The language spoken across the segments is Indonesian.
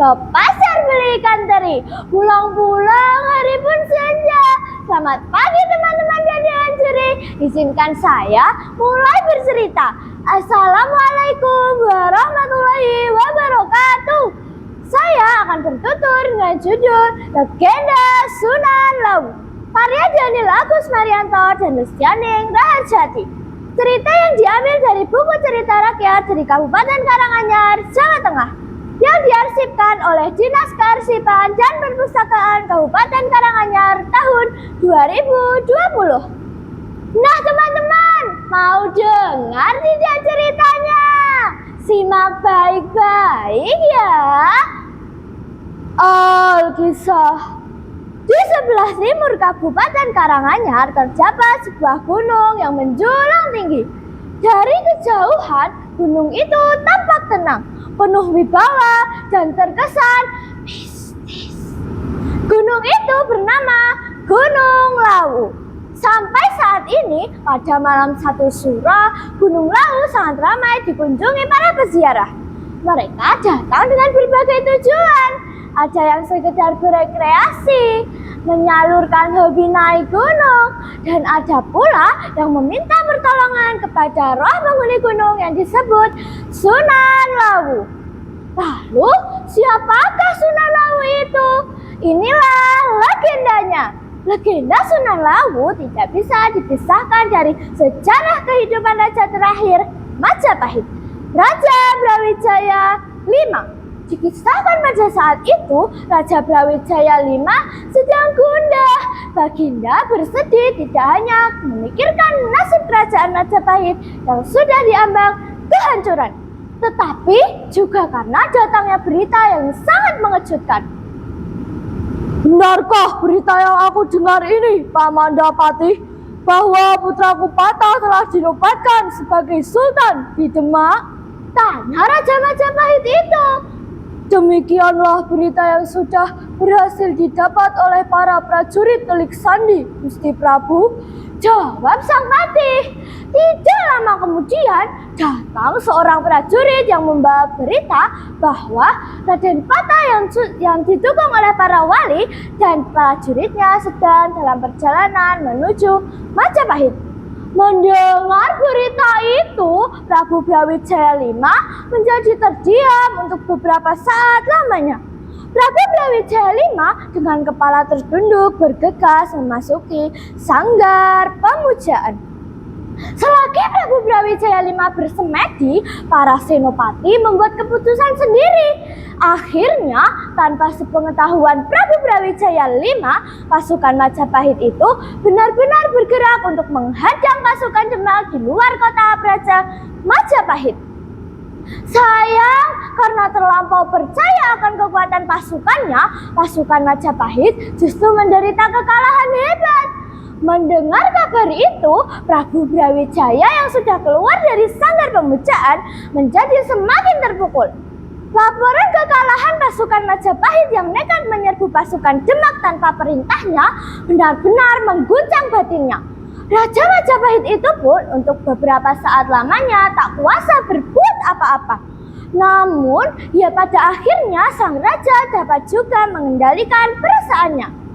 ke pasar beli ikan teri. Pulang-pulang hari pun senja. Selamat pagi teman-teman dan juri. Izinkan saya mulai bercerita. Assalamualaikum warahmatullahi wabarakatuh. Saya akan bertutur dengan judul Legenda Sunan Lawu, karya Daniel Agus Marianto dan Lustianing Rahajati. Cerita yang diambil dari buku cerita rakyat dari Kabupaten Karanganyar, Jawa Tengah, yang diarsipkan oleh Dinas Kearsipan dan Perpustakaan Kabupaten Karanganyar tahun 2020. Nah teman-teman, mau dengar tidak ceritanya? Simak baik-baik ya. Alkisah. Di sebelah timur Kabupaten Karanganyar terdapat sebuah gunung yang menjulang tinggi. Dari kejauhan, gunung itu tampak tenang, penuh wibawa dan terkesan mistis. Gunung itu bernama Gunung Lawu. Sampai saat ini, pada malam 1 Syuro, Gunung Lawu sangat ramai dikunjungi para peziarah. Mereka datang dengan berbagai tujuan. Ada yang sekedar berekreasi, menyalurkan hobi naik gunung, dan ada pula yang meminta pertolongan kepada roh penghuni gunung yang disebut Sunan Lawu. Lalu, siapakah Sunan Lawu itu? Inilah legendanya. Legenda Sunan Lawu tidak bisa dipisahkan dari sejarah kehidupan raja terakhir Majapahit, Raja Brawijaya V. Dikisahkan pada saat itu, Raja Brawijaya V sedang gundah. Baginda bersedih tidak hanya memikirkan nasib kerajaan Majapahit yang sudah diambang kehancuran, tetapi juga karena datangnya berita yang sangat mengejutkan. Benarkah berita yang aku dengar ini, Pak Mandapati, bahwa putraku Patah telah dinobatkan sebagai Sultan di Demak? Tanya Raja Majapahit itu. Demikianlah berita yang sudah berhasil didapat oleh para prajurit Telik Sandi, Gusti Prabu, jawab sang patih. Tidak lama kemudian datang seorang prajurit yang membawa berita bahwa Raden Patah yang didukung oleh para wali dan prajuritnya sedang dalam perjalanan menuju Majapahit. Mendengar berita itu, Prabu Brawijaya V menjadi terdiam untuk beberapa saat lamanya. Prabu Brawijaya V dengan kepala tertunduk bergegas memasuki sanggar pemujaan. Selagi Prabu Brawijaya V bersemedi, para senopati membuat keputusan sendiri. Akhirnya, tanpa sepengetahuan Prabu Brawijaya V, pasukan Majapahit itu benar-benar bergerak untuk menghadang pasukan Demak di luar kota Praja Majapahit. Sayang, karena terlampau percaya akan kekuatan pasukannya, pasukan Majapahit justru menderita kekalahan hebat. Mendengar kabar itu, Prabu Brawijaya yang sudah keluar dari sanggar pemujaan menjadi semakin terpukul. Laporan kekalahan pasukan Majapahit yang nekat menyerbu pasukan Demak tanpa perintahnya benar-benar mengguncang batinnya. Raja Majapahit itu pun untuk beberapa saat lamanya tak kuasa berbuat apa-apa. Namun, ya pada akhirnya sang raja dapat juga mengendalikan perasaannya.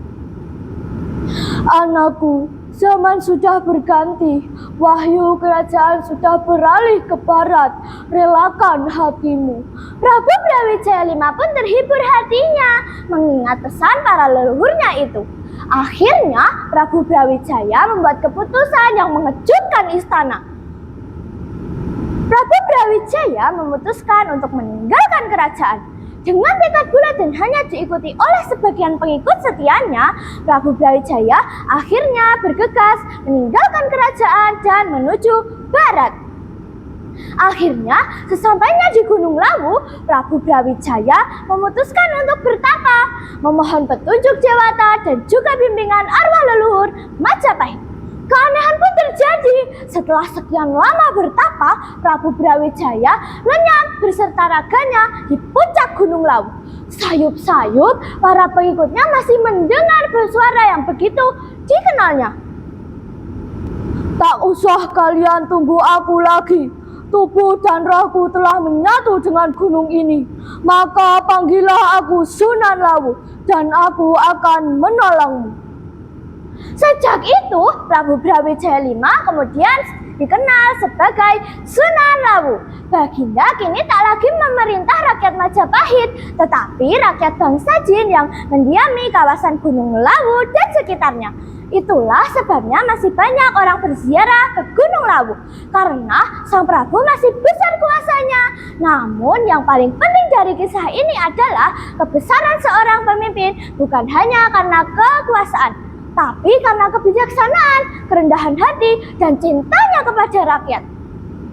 Anakku, zaman sudah berganti, wahyu kerajaan sudah beralih ke barat, relakan hatimu. Prabu Brawijaya V pun terhibur hatinya mengingat pesan para leluhurnya itu. Akhirnya Prabu Brawijaya membuat keputusan yang mengejutkan istana. Prabu Brawijaya memutuskan untuk meninggalkan kerajaan. Dengan tekad bulat dan hanya diikuti oleh sebagian pengikut setianya, Prabu Brawijaya akhirnya bergegas meninggalkan kerajaan dan menuju barat. Akhirnya, sesampainya di Gunung Lawu, Prabu Brawijaya memutuskan untuk bertapa, memohon petunjuk dewata dan juga bimbingan arwah leluhur Majapahit. Keanehan pun terjadi. Setelah sekian lama bertapa, Prabu Brawijaya lenyap beserta raganya di puncak Gunung Lawu. Sayup-sayup, para pengikutnya masih mendengar suara yang begitu dikenalnya. Tak usah kalian tunggu aku lagi. tubuh dan rohku telah menyatu dengan gunung ini. Maka panggillah aku Sunan Lawu, dan aku akan menolongmu. Sejak itu, Prabu Brawijaya V kemudian dikenal sebagai Sunan Lawu. Baginda kini tak lagi memerintah rakyat Majapahit, tetapi rakyat bangsa Jin yang mendiami kawasan Gunung Lawu dan sekitarnya. Itulah sebabnya masih banyak orang berziarah ke Gunung Lawu, karena Sang Prabu masih besar kuasanya. Namun yang paling penting dari kisah ini adalah kebesaran seorang pemimpin bukan hanya karena kekuasaan, tapi karena kebijaksanaan, kerendahan hati, dan cintanya kepada rakyat.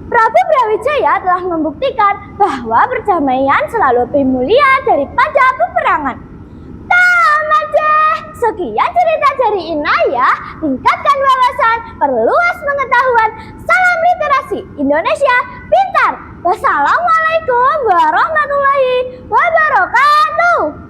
Prabu Brawijaya telah membuktikan bahwa perdamaian selalu lebih mulia daripada peperangan. Tamat deh! Sekian cerita dari Inayah. Tingkatkan wawasan, perluas pengetahuan. Salam literasi Indonesia pintar. Wassalamualaikum warahmatullahi wabarakatuh.